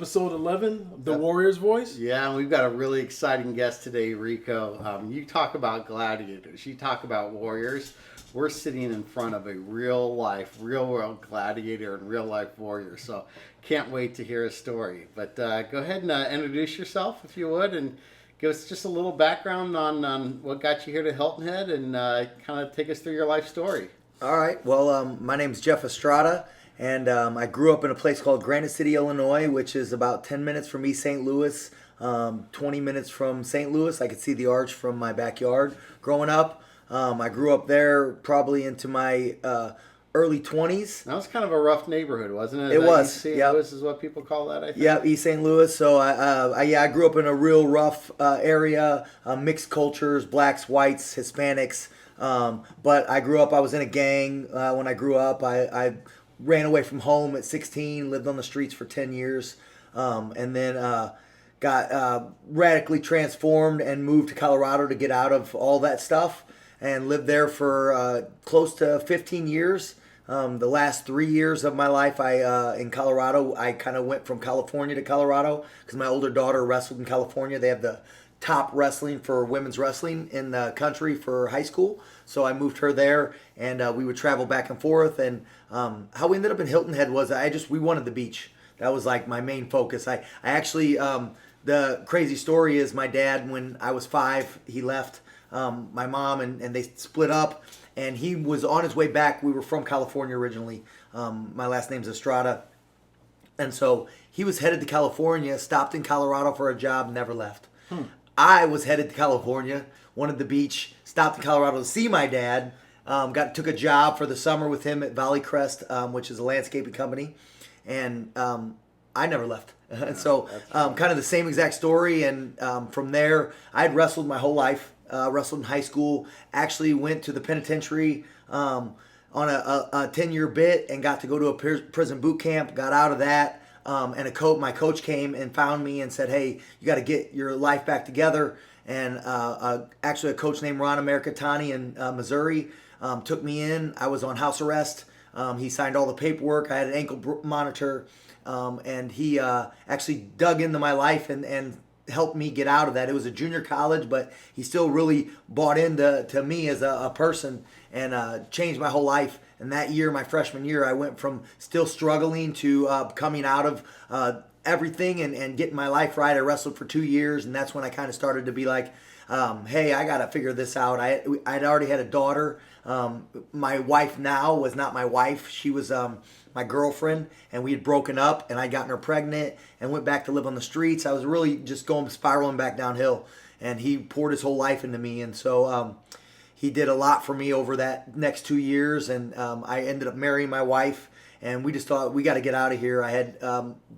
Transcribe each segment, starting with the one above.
episode 11 of The Warrior's Voice. Yeah, and we've got a really exciting guest today, Riccoh. You talk about gladiators, you talk about warriors. We're sitting in front of a real world gladiator and real life warrior. So can't wait to hear his story. But go ahead and introduce yourself if you would, and give us just a little background on what got you here to Hilton Head, and kind of take us through your life story. All right. Well, my name's Jeff Estrada, and I grew up in a place called Granite City, Illinois, which is about 10 minutes from East St. Louis, 20 minutes from St. Louis. I could see the arch from my backyard growing up. I grew up there probably into my early 20s. That was kind of a rough neighborhood, wasn't it? It was. East St. Louis is what people call that, I think. Yeah, East St. Louis. So I grew up in a real rough area, mixed cultures, blacks, whites, Hispanics. But I was in a gang when I grew up. I ran away from home at 16, lived on the streets for 10 years, and then got radically transformed and moved to Colorado to get out of all that stuff, and lived there for close to 15 years. The last 3 years of my life in Colorado, I kind of went from California to Colorado because my older daughter wrestled in California. They have the top wrestling for women's wrestling in the country for high school. So I moved her there, and we would travel back and forth. And how we ended up in Hilton Head was we wanted the beach. That was like my main focus. I actually, the crazy story is my dad, when I was 5, he left my mom, and they split up, and he was on his way back. We were from California originally. My last name's Estrada. And so he was headed to California, stopped in Colorado for a job, never left. I was headed to California, wanted the beach, stopped in Colorado to see my dad, took a job for the summer with him at Valley Crest, which is a landscaping company, and I never left. And so kind of the same exact story, and from there, I had wrestled my whole life, wrestled in high school, actually went to the penitentiary on a 10-year bit and got to go to a prison boot camp, got out of that. And my coach came and found me and said, "Hey, you got to get your life back together." And actually, a coach named Ron Americatani in Missouri took me in. I was on house arrest. He signed all the paperwork. I had an ankle monitor, and he actually dug into my life and helped me get out of that. It was a junior college, but he still really bought into me as a person and changed my whole life. And that year, my freshman year, I went from still struggling to coming out of everything and getting my life right. I wrestled for 2 years, and that's when I kind of started to be like, hey, I got to figure this out. I'd already had a daughter. My wife now was not my wife. She was my girlfriend, and we had broken up, and I'd gotten her pregnant and went back to live on the streets. I was really just spiraling back downhill, and he poured his whole life into me. And so he did a lot for me over that next 2 years, and I ended up marrying my wife, and we just thought we got to get out of here.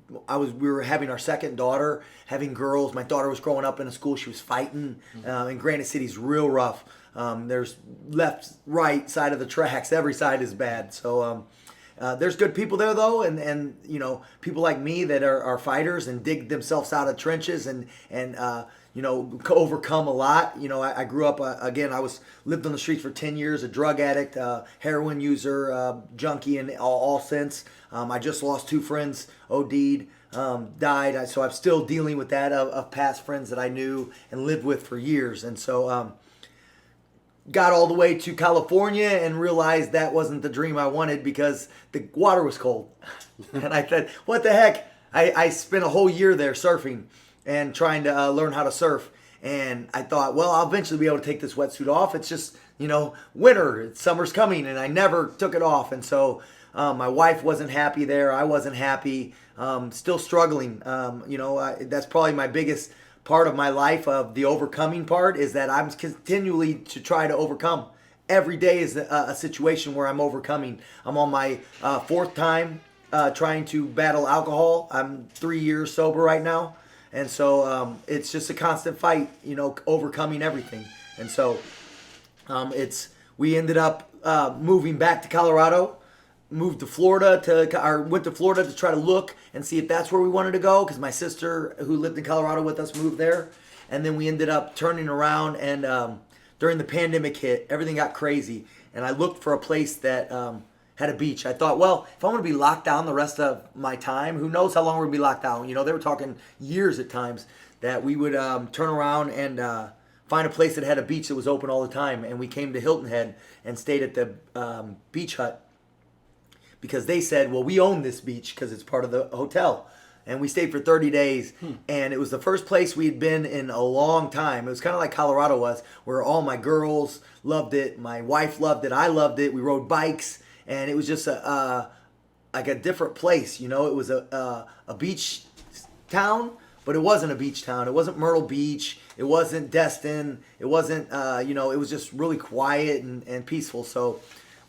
We were having our second daughter, having girls. My daughter was growing up in a school. She was fighting, and Granite City's real rough. There's left, right side of the tracks. Every side is bad. So there's good people there though, and people like me that are fighters and dig themselves out of trenches and overcome a lot. I grew up, again, lived on the streets for 10 years, a drug addict, heroin user, junkie, and all since. I just lost 2 friends, OD'd, died. So I'm still dealing with that of past friends that I knew and lived with for years. And so got all the way to California and realized that wasn't the dream I wanted because the water was cold. And I said, what the heck? I spent a whole year there surfing and trying to learn how to surf. And I thought, well, I'll eventually be able to take this wetsuit off. It's just, winter, summer's coming, and I never took it off. And so my wife wasn't happy there. I wasn't happy, still struggling. That's probably my biggest part of my life, of the overcoming part, is that I'm continually to try to overcome. Every day is a situation where I'm overcoming. I'm on my 4th time trying to battle alcohol. I'm 3 years sober right now. And so it's just a constant fight, overcoming everything. And so we ended up moving back to Colorado, went to Florida to try to look and see if that's where we wanted to go, because my sister, who lived in Colorado with us, moved there. And then we ended up turning around, and during the pandemic hit, everything got crazy. And I looked for a place that had a beach. I thought, well, if I'm going to be locked down the rest of my time, who knows how long we're going to be locked down. You know, they were talking years at times that we would turn around and find a place that had a beach that was open all the time. And we came to Hilton Head and stayed at the beach hut because they said, well, we own this beach because it's part of the hotel. And we stayed for 30 days, and it was the first place we had been in a long time. It was kind of like Colorado was, where all my girls loved it, my wife loved it, I loved it. We rode bikes, and it was just like a different place. You know, it was a beach town, but it wasn't a beach town. It wasn't Myrtle Beach. It wasn't Destin. It wasn't, it was just really quiet and peaceful. So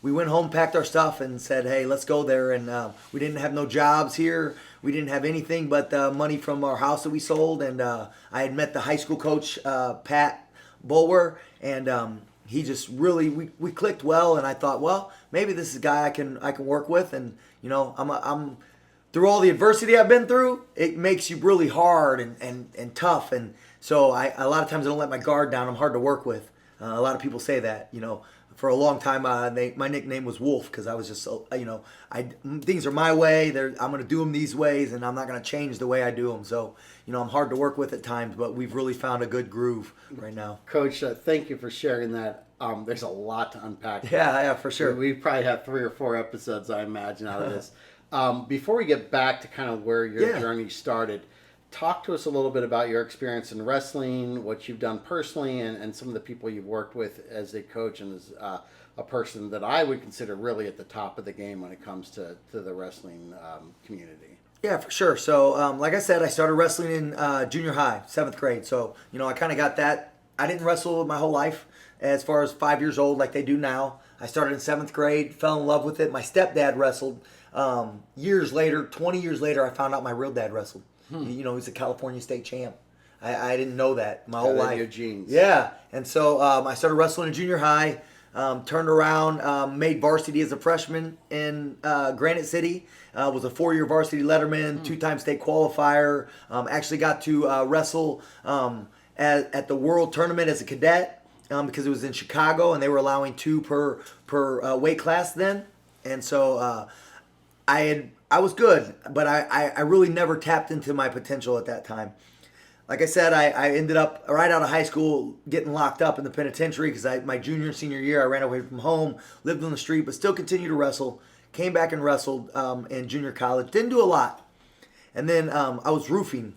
we went home, packed our stuff, and said, hey, let's go there. And we didn't have no jobs here. We didn't have anything but money from our house that we sold. And I had met the high school coach, Pat Bulwer, and he just really, we clicked well. And I thought, well, maybe this is a guy I can work with. And, I'm through all the adversity I've been through, it makes you really hard and tough. And so a lot of times I don't let my guard down. I'm hard to work with. A lot of people say that, For a long time, my nickname was Wolf because I was just, things are my way. I'm going to do them these ways, and I'm not going to change the way I do them. So, I'm hard to work with at times, but we've really found a good groove right now. Coach, thank you for sharing that. There's a lot to unpack. Yeah, for sure. We probably have 3 or 4 episodes, I imagine, out of this. Before we get back to kind of where your journey started, talk to us a little bit about your experience in wrestling, what you've done personally, and some of the people you've worked with as a coach and as a person that I would consider really at the top of the game when it comes to the wrestling community. Yeah, for sure. So, like I said, I started wrestling in junior high, 7th grade. So, I kind of got that. I didn't wrestle my whole life as far as 5 years old like they do now. I started in 7th grade, fell in love with it. My stepdad wrestled. Years later, 20 years later, I found out my real dad wrestled. He's a California state champ. I didn't know that my whole life. Your genes. Yeah, and so I started wrestling in junior high. Turned around, made varsity as a freshman in Granite City. Was a 4-year varsity letterman, 2-time state qualifier. Actually got to wrestle at the world tournament as a cadet because it was in Chicago and they were allowing 2 per weight class then. And so I was good, but I really never tapped into my potential at that time. Like I said, I ended up right out of high school getting locked up in the penitentiary because my junior and senior year I ran away from home, lived on the street, but still continued to wrestle. Came back and wrestled in junior college. Didn't do a lot. And then I was roofing,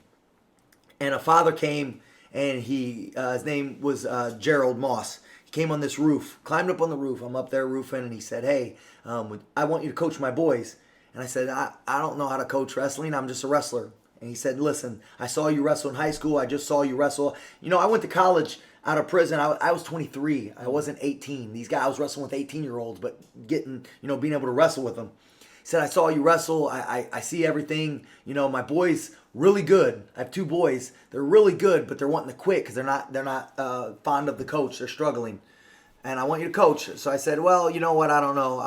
and a father came, and his name was Gerald Moss. He came on this roof, climbed up on the roof. I'm up there roofing, and he said, hey, I want you to coach my boys. And I said, I don't know how to coach wrestling. I'm just a wrestler. And he said, listen, I saw you wrestle in high school. I just saw you wrestle. I went to college out of prison. I was 23. I wasn't 18. These guys, I was wrestling with 18-year-olds, but getting, being able to wrestle with them. He said, I saw you wrestle. I see everything. My boys, really good. I have 2 boys. They're really good, but they're wanting to quit because they're not fond of the coach. They're struggling. And I want you to coach. So I said, well, you know what? I don't know.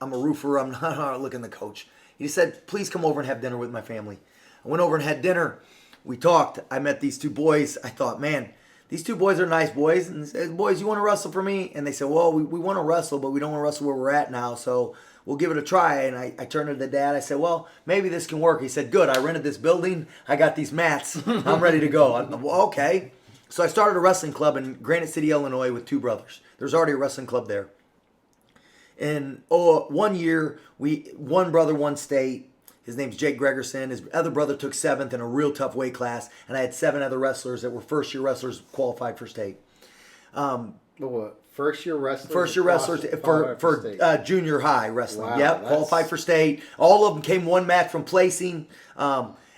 I'm a roofer. I'm not looking to coach. He said, please come over and have dinner with my family. I went over and had dinner. We talked. I met these 2 boys. I thought, man, these 2 boys are nice boys. And I said, boys, you want to wrestle for me? And they said, well, we want to wrestle, but we don't want to wrestle where we're at now. So we'll give it a try. And I turned to the dad. I said, well, maybe this can work. He said, good. I rented this building. I got these mats. I'm ready to go. I thought, well, okay. So I started a wrestling club in Granite City, Illinois with 2 brothers. There's already a wrestling club there. In 1 year, one brother won state. His name's Jake Gregerson. His other brother took 7th in a real tough weight class. And I had 7 other wrestlers that were first-year wrestlers qualified for state. First-year wrestlers? First-year wrestlers for junior high wrestling. Wow, Yep, qualified for state. All of them came 1 match from placing.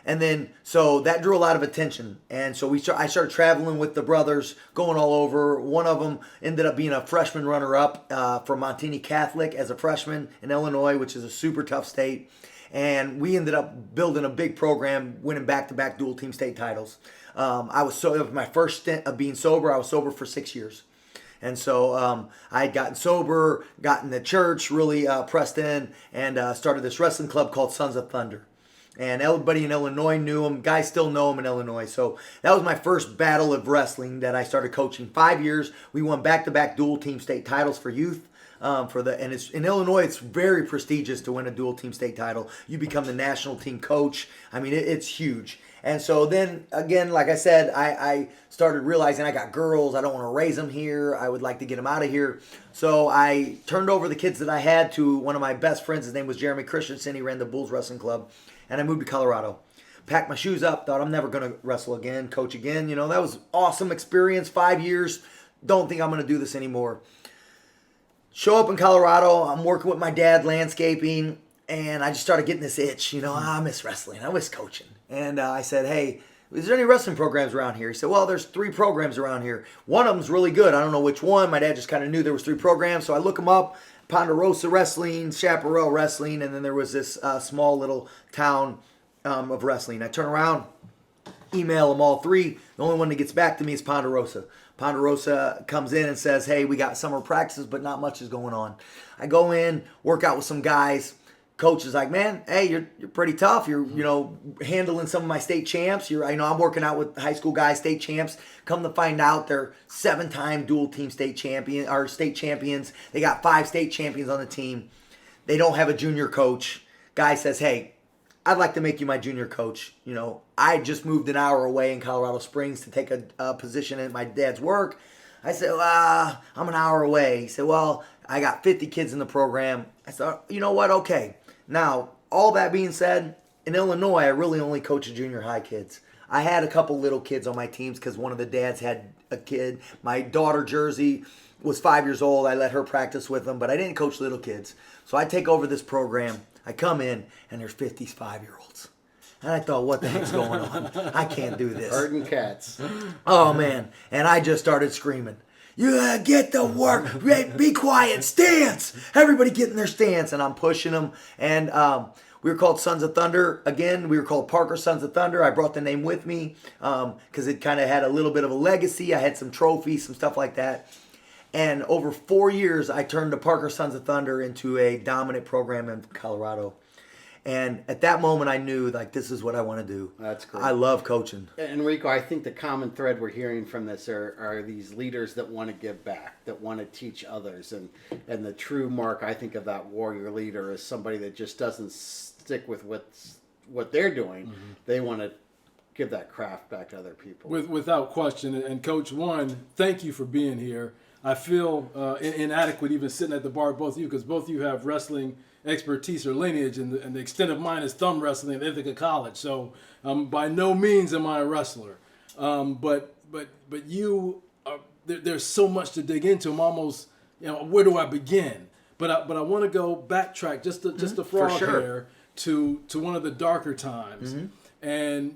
And then, so that drew a lot of attention. And so I started traveling with the brothers, going all over. One of them ended up being a freshman runner-up for Montini Catholic as a freshman in Illinois, which is a super tough state. And we ended up building a big program, winning back-to-back dual-team state titles. It was my first stint of being sober. I was sober for 6 years. And so I had gotten sober, gotten to church, really pressed in, and started this wrestling club called Sons of Thunder. And everybody in Illinois knew him. Guys still know him in Illinois. So that was my first battle of wrestling that I started coaching. 5 years. We won back-to-back dual-team state titles for youth. and it's in Illinois. It's very prestigious to win a dual team state title. You become the national team coach. I mean, it's huge. And so then again, like I said, I started realizing I got girls. I don't want to raise them here. I would like to get them out of here. So I turned over the kids that I had to one of my best friends. His name was Jeremy Christensen. He ran the Bulls Wrestling Club. And I moved to Colorado. Packed my shoes up. Thought I'm never going to wrestle again, coach again. That was awesome experience. 5 years. Don't think I'm going to do this anymore. Show up in Colorado. I'm working with my dad landscaping. And I just started getting this itch. I miss wrestling. I miss coaching. And I said, hey, is there any wrestling programs around here? He said, well, there's 3 programs around here. One of them's really good. I don't know which one. My dad just kind of knew there was 3 programs. So I look them up. Ponderosa Wrestling, Chaparral Wrestling, and then there was this small little town of wrestling. I turn around, email them all 3. The only one that gets back to me is Ponderosa. Ponderosa comes in and says, hey, we got summer practices, but not much is going on. I go in, work out with some guys. Coach is like, man, hey, you're pretty tough. You're handling some of my state champs. I'm working out with high school guys, state champs. Come to find out, they're 7-time dual team state champions. They got 5 state champions on the team. They don't have a junior coach. Guy says, hey, I'd like to make you my junior coach. I just moved an hour away in Colorado Springs to take a position at my dad's work. I said, I'm an hour away. He said, well, I got 50 kids in the program. I thought, you know what? Okay. Now, all that being said, in Illinois, I really only coach junior high kids. I had a couple little kids on my teams because one of the dads had a kid. My daughter, Jersey, was 5 years old. I let her practice with them, but I didn't coach little kids. So I take over this program. I come in, and there's 55-year-olds. And I thought, what the heck's going on? I can't do this. Herding cats. Oh, man. And I just started screaming. You gotta get to work. Be quiet. Stance. Everybody get in their stance. And I'm pushing them. And we were called Sons of Thunder. Again, we were called Parker Sons of Thunder. I brought the name with me because it kind of had a little bit of a legacy. I had some trophies, some stuff like that. And over 4 years, I turned the Parker Sons of Thunder into a dominant program in Colorado. And at that moment, I knew, this is what I want to do. That's great. I love coaching. And Riccoh, I think the common thread we're hearing from this are these leaders that want to give back, that want to teach others. And the true mark, I think, of that warrior leader is somebody that just doesn't stick with what they're doing. Mm-hmm. They want to give that craft back to other people. Without question. And Coach, thank you for being here. I feel inadequate even sitting at the bar with both of you because both of you have wrestling expertise or lineage, and the extent of mine is thumb wrestling at Ithaca College. So by no means am I a wrestler, but you are, there's so much to dig into. I'm almost, where do I begin? But I want to go backtrack just a frog hair to one of the darker times, and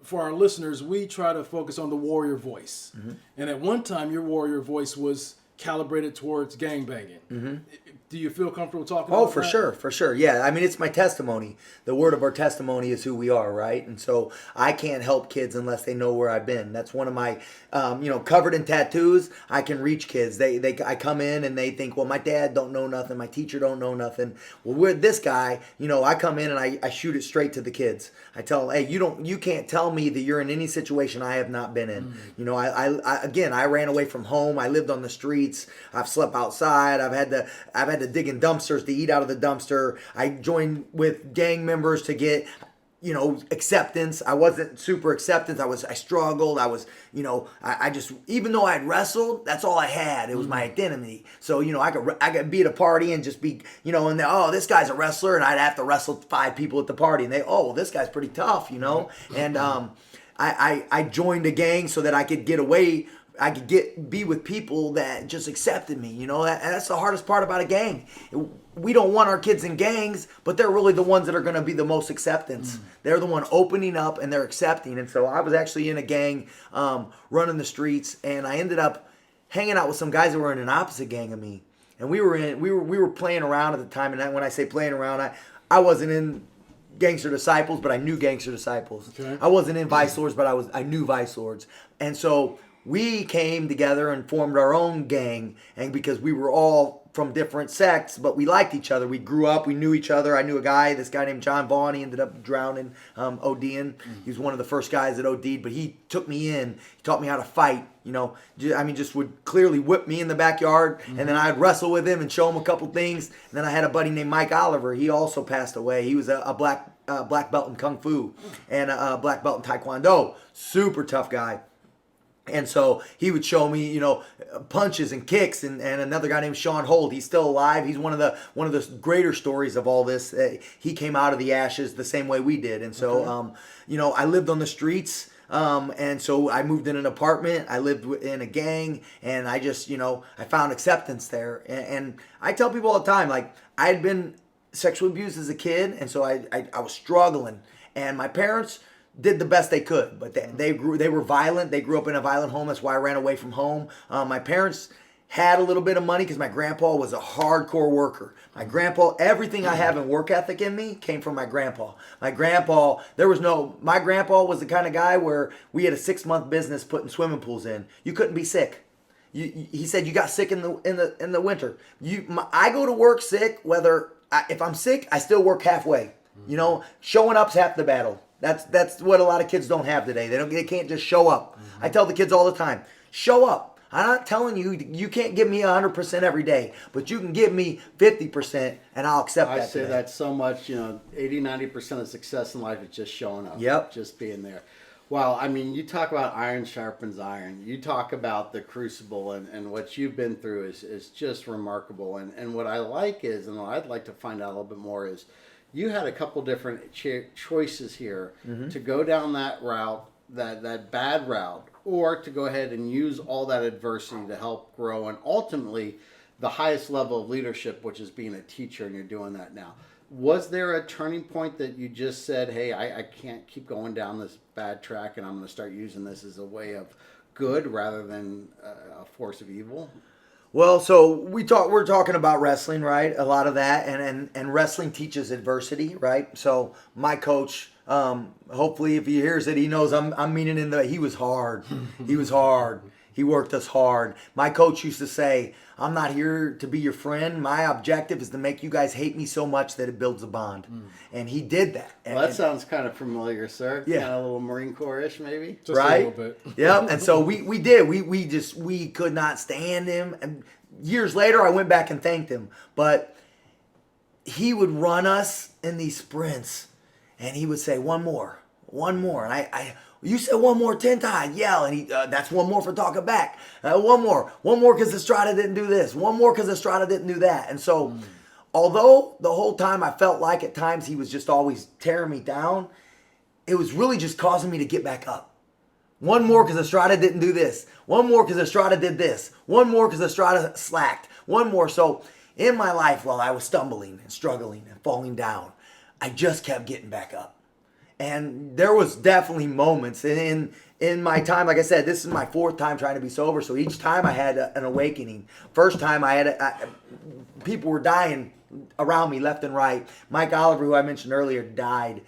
for our listeners, we try to focus on the warrior voice, and at one time your warrior voice was calibrated towards gangbanging. Do you feel comfortable talking about that? Oh, for sure. Yeah, I mean, it's my testimony. The word of our testimony is who we are, right? And so I can't help kids unless they know where I've been. That's one of my, covered in tattoos, I can reach kids. I come in and they think, well, my dad don't know nothing. My teacher don't know nothing. Well, with this guy, I come in and I shoot it straight to the kids. I tell them, hey, you can't tell me that you're in any situation I have not been in. I ran away from home. I lived on the streets. I've slept outside. I've had to dig in dumpsters to eat out of the dumpster. I joined with gang members to get, acceptance. I wasn't super acceptance. I struggled. I was, I just, even though I'd wrestled, that's all I had. It was my identity. So, I could be at a party and just be, and this guy's a wrestler, and I'd have to wrestle 5 people at the party, and this guy's pretty tough, and I joined a gang so that I could get away. I could be with people that just accepted me. That's the hardest part about a gang. We don't want our kids in gangs, but they're really the ones that are going to be the most acceptance. They're the one opening up and they're accepting. And so I was actually in a gang, running the streets, and I ended up hanging out with some guys that were in an opposite gang of me. And we were playing around at the time. And when I say playing around, I wasn't in Gangster Disciples, but I knew Gangster Disciples. Okay. I wasn't in Vice Lords, but I knew Vice Lords. And so we came together and formed our own gang, and because we were all from different sects, but we liked each other. We grew up, we knew each other. I knew this guy named John Vaughn. He ended up drowning, ODing. He was one of the first guys that OD'd, but he took me in. He taught me how to fight. Just would clearly whip me in the backyard, and then I'd wrestle with him and show him a couple things. And then I had a buddy named Mike Oliver. He also passed away. He was a black belt in Kung Fu and a black belt in Taekwondo. Super tough guy. And so he would show me, punches and kicks, and another guy named Shawn Holt. He's still alive. He's one of the greater stories of all this. He came out of the ashes the same way we did. And so, I lived on the streets. And so I moved in an apartment. I lived in a gang, and I just, I found acceptance there. And I tell people all the time, like, I had been sexually abused as a kid, and so I was struggling. And my parents did the best they could, but they were violent. They grew up in a violent home. That's why I ran away from home. My parents had a little bit of money because my grandpa was a hardcore worker. My grandpa, everything I have in work ethic in me came from my grandpa. My grandpa was the kind of guy where we had a 6-month business putting swimming pools in. You couldn't be sick. He said you got sick in the winter. I go to work sick. If I'm sick, I still work halfway. Showing up's half the battle. That's what a lot of kids don't have today. They can't just show up. I tell the kids all the time, show up. I'm not telling you can't give me 100% every day, but you can give me 50% and I'll accept that. I say that so much, 80-90% of success in life is just showing up. Yep. Just being there. Well, I mean, you talk about iron sharpens iron. You talk about the crucible and what you've been through is just remarkable. And what I like is, and what I'd like to find out a little bit more is, you had a couple different choices here to go down that route, that bad route, or to go ahead and use all that adversity to help grow and ultimately the highest level of leadership, which is being a teacher, and you're doing that now. Was there a turning point that you just said, hey, I can't keep going down this bad track and I'm going to start using this as a way of good rather than a force of evil? Well, so we're talking about wrestling, right? A lot of that, and wrestling teaches adversity, right? So my coach, hopefully, if he hears it, he knows I'm meaning he was hard. He was hard. He worked us hard. My coach used to say, I'm not here to be your friend. My objective is to make you guys hate me so much that it builds a bond. And he did that. Well, that sounds kind of familiar, sir. Yeah. Kind of a little Marine Corps-ish, maybe? Just right? a little bit. Yep. And so we did. We could not stand him. And years later, I went back and thanked him. But he would run us in these sprints. And he would say, one more. And you said one more 10 times. Yell. And that's one more for talking back. One more because Estrada didn't do this. One more because Estrada didn't do that. And so, although the whole time I felt like at times he was just always tearing me down, it was really just causing me to get back up. One more because Estrada didn't do this. One more because Estrada did this. One more because Estrada slacked. One more. So, in my life, while I was stumbling and struggling and falling down, I just kept getting back up. And there was definitely moments in my time, like I said, this is my 4th time trying to be sober. So each time I had an awakening. First time people were dying around me left and right. Mike Oliver, who I mentioned earlier, died.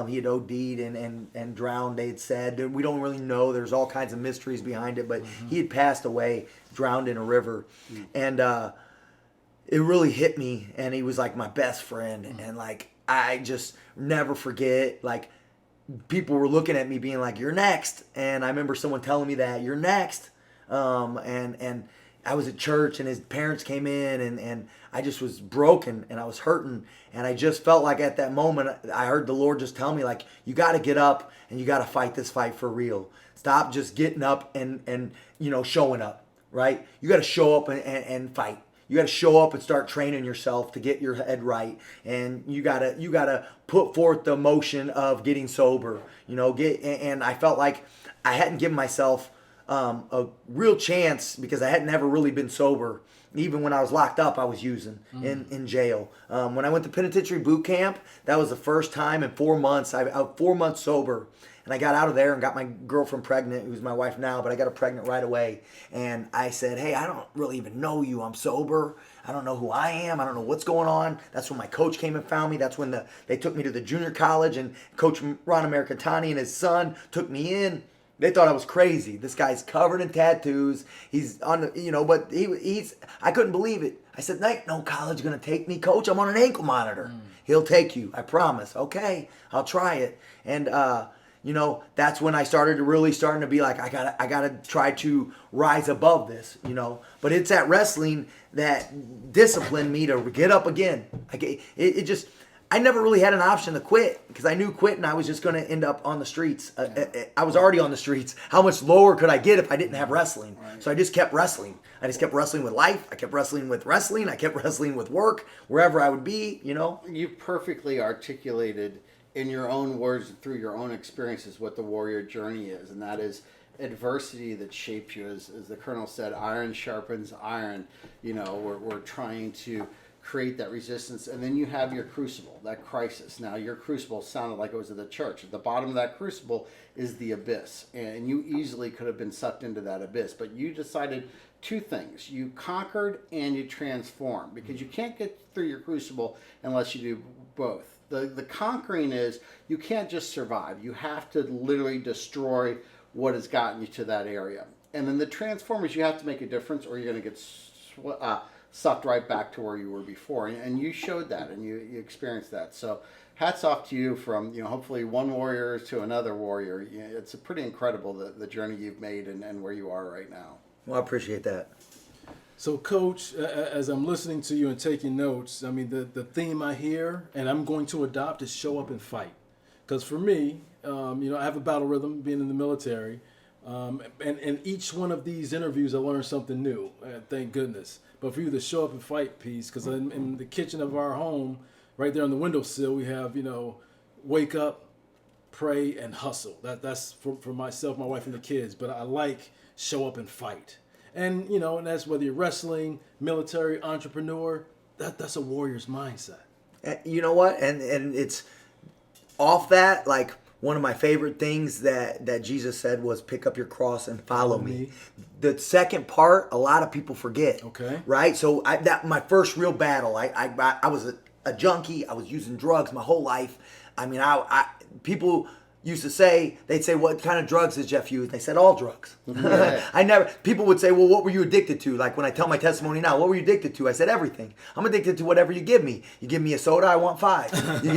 He had OD'd and drowned, they had said. We don't really know. There's all kinds of mysteries behind it. But he had passed away, drowned in a river. And it really hit me. And he was like my best friend. And like, I just never forget, like, people were looking at me being like, you're next. And I remember someone telling me that, you're next. And I was at church and his parents came in and I just was broken and I was hurting. And I just felt like at that moment, I heard the Lord just tell me, like, you got to get up and you got to fight this fight for real. Stop just getting up and showing up, right? You got to show up and fight. You got to show up and start training yourself to get your head right, and you gotta put forth the motion of getting sober. And I felt like I hadn't given myself a real chance because I had never really been sober. Even when I was locked up, I was using in jail. When I went to penitentiary boot camp, that was the first time in 4 months. I was 4 months sober. And I got out of there and got my girlfriend pregnant, who's my wife now, but I got her pregnant right away. And I said, hey, I don't really even know you. I'm sober. I don't know who I am. I don't know what's going on. That's when my coach came and found me. That's when they took me to the junior college, and Coach Ron Americantani and his son took me in. They thought I was crazy. This guy's covered in tattoos. He's on, but he's. I couldn't believe it. I said, no college going to take me, coach. I'm on an ankle monitor. He'll take you. I promise. Okay, I'll try it. And, that's when I started to be like, I gotta try to rise above this, But it's at wrestling that disciplined me to get up again. I never really had an option to quit because I knew quitting I was just going to end up on the streets. I was already on the streets. How much lower could I get if I didn't have wrestling? Right. So I just kept wrestling. I just kept wrestling with life. I kept wrestling with wrestling. I kept wrestling with work, wherever I would be, You perfectly articulated in your own words and through your own experiences what the warrior journey is, and that is adversity that shapes you. As the Colonel said, iron sharpens iron. We're trying to create that resistance, and then you have your crucible, that crisis. Now your crucible sounded like it was at the church. At the bottom of that crucible is the abyss, and you easily could have been sucked into that abyss, but you decided two things: you conquered and you transformed, because you can't get through your crucible unless you do both. The conquering is you can't just survive, you have to literally destroy what has gotten you to that area. And then the transform is you have to make a difference, or you're going to get sucked right back to where you were before, and you showed that, and you experienced that. So hats off to you, from hopefully one warrior to another warrior. It's a pretty incredible the journey you've made and where you are right now. Well, I appreciate that. So, Coach, as I'm listening to you and taking notes, I mean, the theme I hear and I'm going to adopt is show up and fight. Because for me, I have a battle rhythm being in the military. And each one of these interviews, I learned something new. Thank goodness. But for you, the show up and fight piece, because in the kitchen of our home, right there on the windowsill, we have, wake up, pray, and hustle. That's for myself, my wife, and the kids. But I like show up and fight. And, and that's whether you're wrestling, military, entrepreneur, that's a warrior's mindset. You know what? And it's off that, like, one of my favorite things that Jesus said was pick up your cross and follow me. The second part, a lot of people forget. Okay. Right? So my first real battle, I was a junkie. I was using drugs my whole life. I mean, people used to say, they'd say, what kind of drugs does Jeff use? They said, all drugs. Yeah. People would say, well, what were you addicted to? Like when I tell my testimony now, what were you addicted to? I said, everything. I'm addicted to whatever you give me. You give me a soda, I want 5. You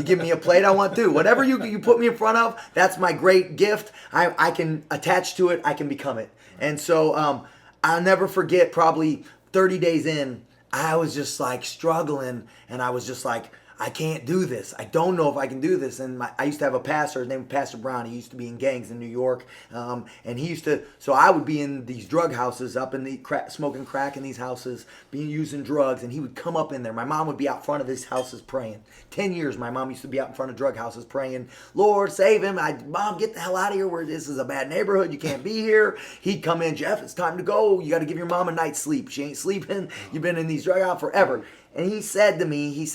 give me a plate, I want 2. Whatever you put me in front of, that's my great gift. I can attach to it, I can become it. And so I'll never forget, probably 30 days in, I was just like struggling, and I was just like, I can't do this. I don't know if I can do this. And I used to have a pastor, his name was Pastor Brown. He used to be in gangs in New York. And he used to, so I would be in these drug houses, up in the smoking crack in these houses, using drugs. And he would come up in there. My mom would be out front of these houses praying. 10 years, my mom used to be out in front of drug houses praying, Lord, save him. Mom, get the hell out of here. Where this is a bad neighborhood. You can't be here. He'd come in, Jeff, it's time to go. You got to give your mom a night's sleep. She ain't sleeping. You've been in these drug houses forever. And he said to me,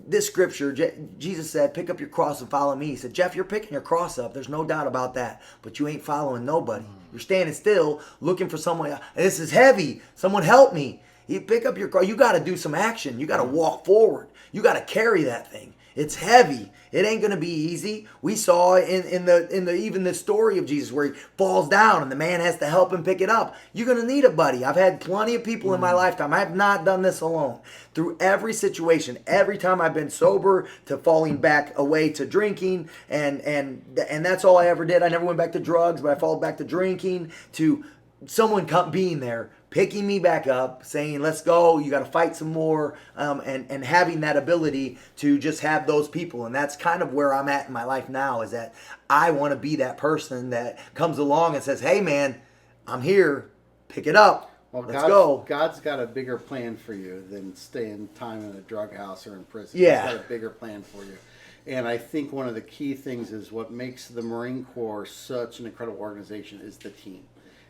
this scripture, Jesus said, pick up your cross and follow me. He said, Jeff, you're picking your cross up. There's no doubt about that. But you ain't following nobody. You're standing still looking for someone. This is heavy. Someone help me. You pick up your cross. You got to do some action. You got to walk forward. You got to carry that thing. It's heavy. It ain't gonna be easy. We saw in the even the story of Jesus where he falls down and the man has to help him pick it up. You're gonna need a buddy. I've had plenty of people in my lifetime. I have not done this alone. Through every situation, every time I've been sober to falling back away to drinking, and that's all I ever did. I never went back to drugs, but I followed back to drinking, to someone being there, picking me back up, saying, let's go, you got to fight some more, and having that ability to just have those people. And that's kind of where I'm at in my life now, is that I want to be that person that comes along and says, hey man, I'm here, pick it up, let's go. God's got a bigger plan for you than staying time in a drug house or in prison. Yeah. He's got a bigger plan for you. And I think one of the key things is what makes the Marine Corps such an incredible organization is the team.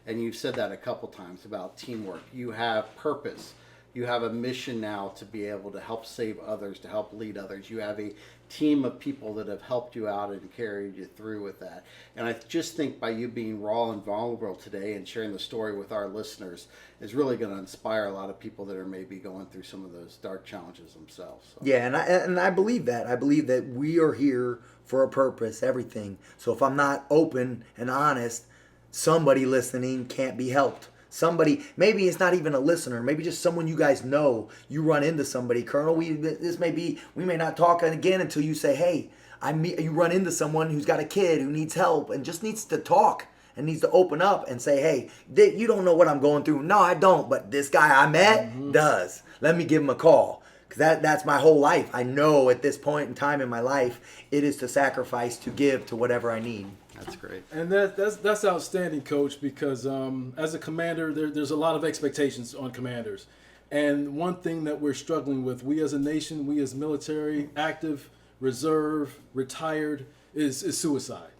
And you've said that a couple times about teamwork. You have purpose. You have a mission now to be able to help save others, to help lead others. You have a team of people that have helped you out and carried you through with that. And I just think by you being raw and vulnerable today and sharing the story with our listeners is really going to inspire a lot of people that are maybe going through some of those dark challenges themselves. So. Yeah, and I believe that. I believe that we are here for a purpose, everything. So if I'm not open and honest, somebody listening can't be helped. somebody, maybe it's not even a listener, maybe just someone you guys know, you run into somebody, Colonel, we may not talk again until you say, hey, you run into someone who's got a kid who needs help and just needs to talk and needs to open up and say, hey, you don't know what I'm going through. No, I don't, but this guy I met does. Let me give him a call. Because that's my whole life. I know at this point in time in my life, it is to sacrifice, to give to whatever I need. That's great. And that's outstanding, Coach, because as a commander, there's a lot of expectations on commanders. And one thing that we're struggling with, we as a nation, we as military, active, reserve, retired, is suicide.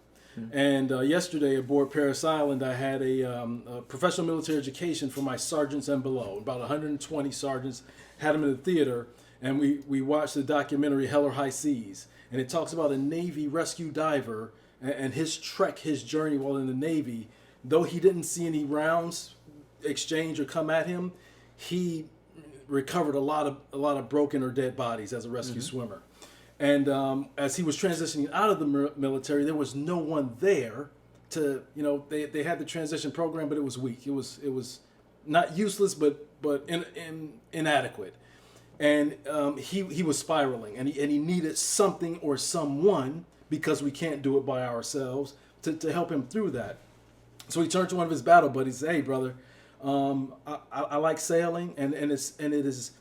And yesterday aboard Parris Island, I had a professional military education for my sergeants and below. About 120 sergeants, had them in the theater, and we watched the documentary Hell or High Seas. And it talks about a Navy rescue diver and his trek, his journey while in the Navy. Though he didn't see any rounds exchange or come at him, he recovered a lot of broken or dead bodies as a rescue swimmer. And as he was transitioning out of the military, there was no one there to, they had the transition program, but it was weak. It was not useless, but inadequate. And he was spiraling, and he needed something or someone, because we can't do it by ourselves, to help him through that. So he turned to one of his battle buddies and said, hey, brother, I like sailing, and it is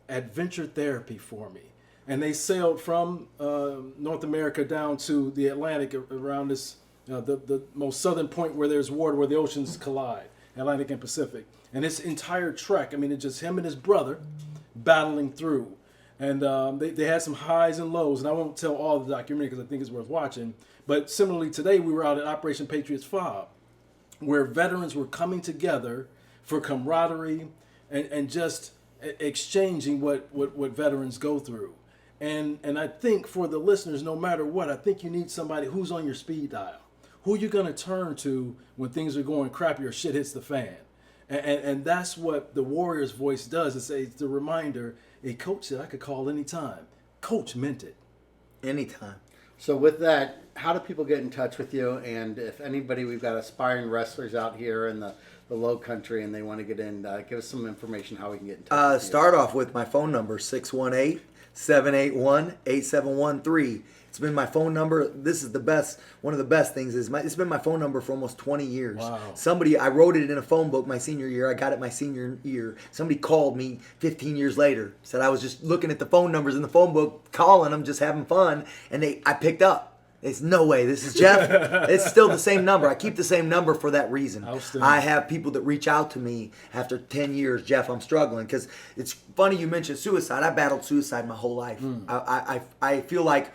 adventure therapy for me. And they sailed from North America down to the Atlantic, around this the most southern point where there's water, where the oceans collide, Atlantic and Pacific. And this entire trek, it's just him and his brother battling through. And they had some highs and lows, and I won't tell all of the documentary because I think it's worth watching. But similarly, today we were out at Operation Patriot's Fob, where veterans were coming together for camaraderie and just exchanging what veterans go through. And I think for the listeners, no matter what, I think you need somebody who's on your speed dial. Who you're going to turn to when things are going crappy or shit hits the fan. And that's what the Warrior's voice does. It's the reminder, a coach said I could call anytime. Coach meant it. Anytime. So with that, how do people get in touch with you? And if anybody, we've got aspiring wrestlers out here in the low country and they want to get in, give us some information how we can get in touch with you. Start off with my phone number, 618-781-8713. It's been my phone number. This is the best. One of the best things is it's been my phone number for almost 20 years. Wow. I wrote it in a phone book my senior year. I got it my senior year. Somebody called me 15 years later. Said I was just looking at the phone numbers in the phone book, calling them, just having fun, and I picked up. It's no way. This is Jeff. It's still the same number. I keep the same number for that reason. I have people that reach out to me after 10 years. Jeff, I'm struggling. Because it's funny you mentioned suicide. I battled suicide my whole life. I feel like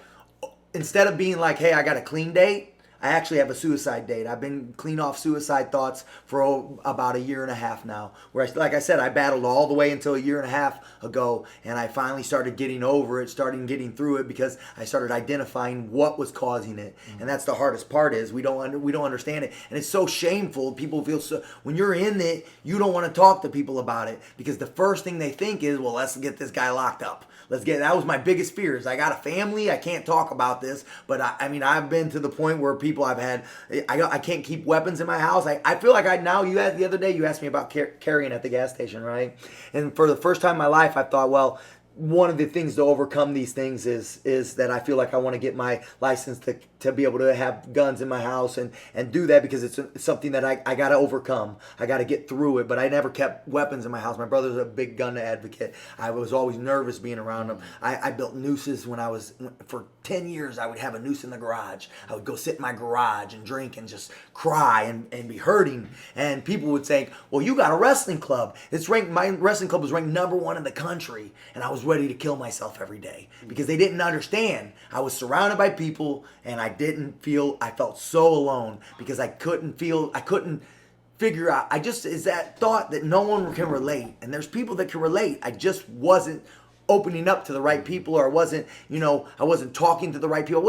instead of being like, hey, I got a clean date, I actually have a suicide date. I've been clean off suicide thoughts for about a year and a half now. Where, like I said, I battled all the way until a year and a half ago, and I finally started getting over it, started getting through it, because I started identifying what was causing it. And that's the hardest part, is we don't understand it. And it's so shameful. People feel so, when you're in it, you don't want to talk to people about it, because the first thing they think is, well, let's get this guy locked up. That was my biggest fear. Is I got a family, I can't talk about this, but I've been to the point where people I've had, I can't keep weapons in my house. I feel like the other day you asked me about carrying at the gas station, right? And for the first time in my life, I thought, well, one of the things to overcome these things is that I feel like I want to get my license to be able to have guns in my house and do that, because it's something that I got to overcome. I got to get through it, but I never kept weapons in my house. My brother's a big gun advocate. I was always nervous being around him. I built nooses for 10 years. I would have a noose in the garage. I would go sit in my garage and drink and just cry and be hurting. And people would say, well, you got a wrestling club. My wrestling club was ranked #1 in the country. And I was ready to kill myself every day because they didn't understand. I was surrounded by people, and I felt so alone because I couldn't figure out. It's that thought that no one can relate, and there's people that can relate. I just wasn't opening up to the right people, or I wasn't talking to the right people.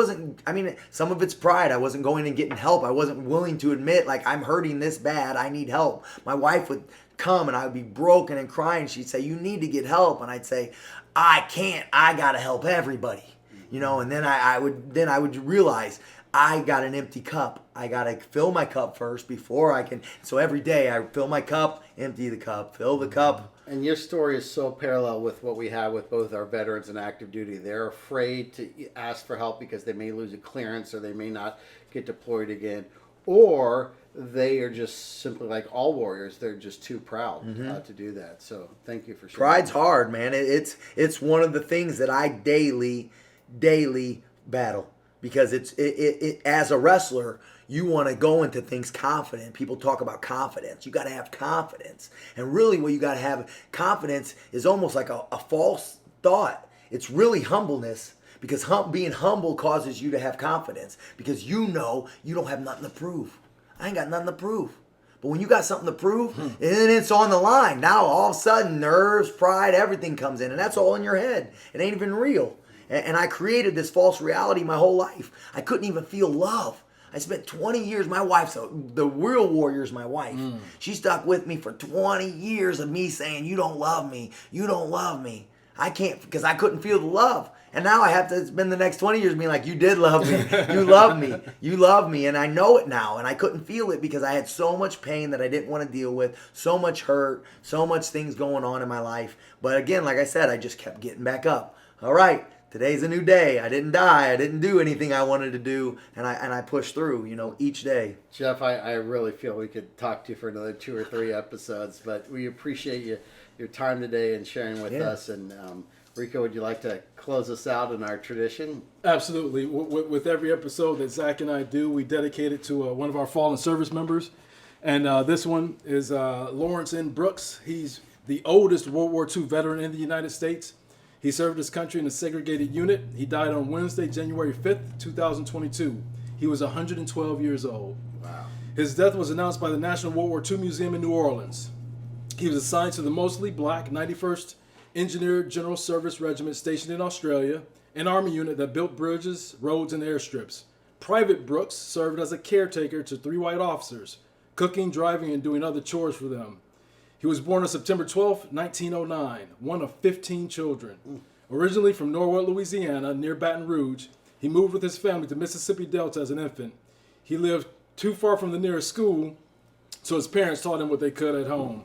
Some of it's pride. I wasn't going and getting help. I wasn't willing to admit, like, I'm hurting this bad, I need help. My wife would come and I would be broken and crying. She'd say, you need to get help. And I'd say, I can't, I gotta help everybody. And then I would realize I got an empty cup. I got to fill my cup first before I can. So every day I fill my cup, empty the cup, fill the cup. And your story is so parallel with what we have with both our veterans and active duty. They're afraid to ask for help because they may lose a clearance or they may not get deployed again. Or they are just simply like all warriors. They're just too proud to do that. So thank you for sharing. Pride's hard, man. It's one of the things that I daily battle, because it as a wrestler, you want to go into things confident. People talk about confidence. You got to have confidence. And really what you got to have, confidence is almost like a false thought. It's really humbleness, because being humble causes you to have confidence, because you know you don't have nothing to prove. I ain't got nothing to prove. But when you got something to prove, and it's on the line, now all of a sudden nerves, pride, everything comes in, and that's all in your head. It ain't even real. And I created this false reality my whole life. I couldn't even feel love. I spent 20 years, my wife's the real warrior's my wife. She stuck with me for 20 years of me saying, you don't love me, you don't love me. I can't, because I couldn't feel the love. And now I have to spend the next 20 years being like, you did love me, you love me, you love me. And I know it now, and I couldn't feel it because I had so much pain that I didn't want to deal with, so much hurt, so much things going on in my life. But again, like I said, I just kept getting back up. All right. Today's a new day. I didn't die. I didn't do anything I wanted to do, and I pushed through, each day. Jeff, I really feel we could talk to you for another 2 or 3 episodes, but we appreciate your time today and sharing with us. And Riccoh, would you like to close us out in our tradition? Absolutely. With every episode that Zach and I do, we dedicate it to one of our fallen service members. And this one is Lawrence N. Brooks. He's the oldest World War II veteran in the United States. He served his country in a segregated unit. He died on Wednesday, January 5th, 2022. He was 112 years old. Wow. His death was announced by the National World War II Museum in New Orleans. He was assigned to the mostly black 91st Engineer General Service Regiment stationed in Australia, an Army unit that built bridges, roads, and airstrips. Private Brooks served as a caretaker to 3 white officers, cooking, driving, and doing other chores for them. He was born on September 12, 1909, one of 15 children. Originally from Norwood, Louisiana, near Baton Rouge, he moved with his family to Mississippi Delta as an infant. He lived too far from the nearest school, so his parents taught him what they could at home.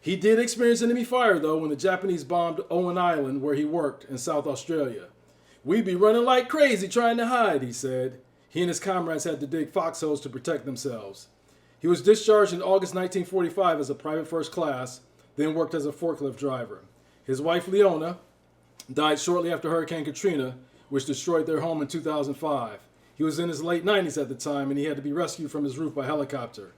He did experience enemy fire, though, when the Japanese bombed Owen Island, where he worked, in South Australia. "We'd be running like crazy trying to hide," he said. He and his comrades had to dig foxholes to protect themselves. He was discharged in August 1945 as a private first class, then worked as a forklift driver. His wife, Leona, died shortly after Hurricane Katrina, which destroyed their home in 2005. He was in his late 90s at the time, and he had to be rescued from his roof by helicopter.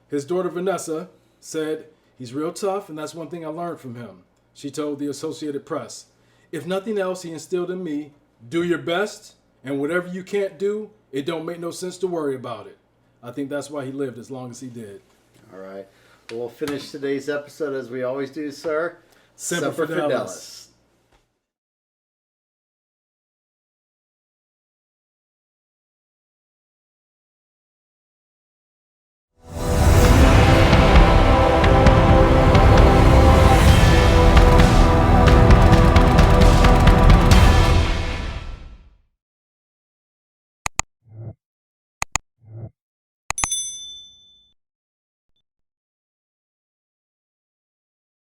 His daughter, Vanessa, said, "He's real tough, and that's one thing I learned from him." She told the Associated Press, "If nothing else, he instilled in me, do your best, and whatever you can't do, it don't make no sense to worry about it." I think that's why he lived as long as he did. All right. Well, we'll finish today's episode as we always do, sir. Semper Fidelis.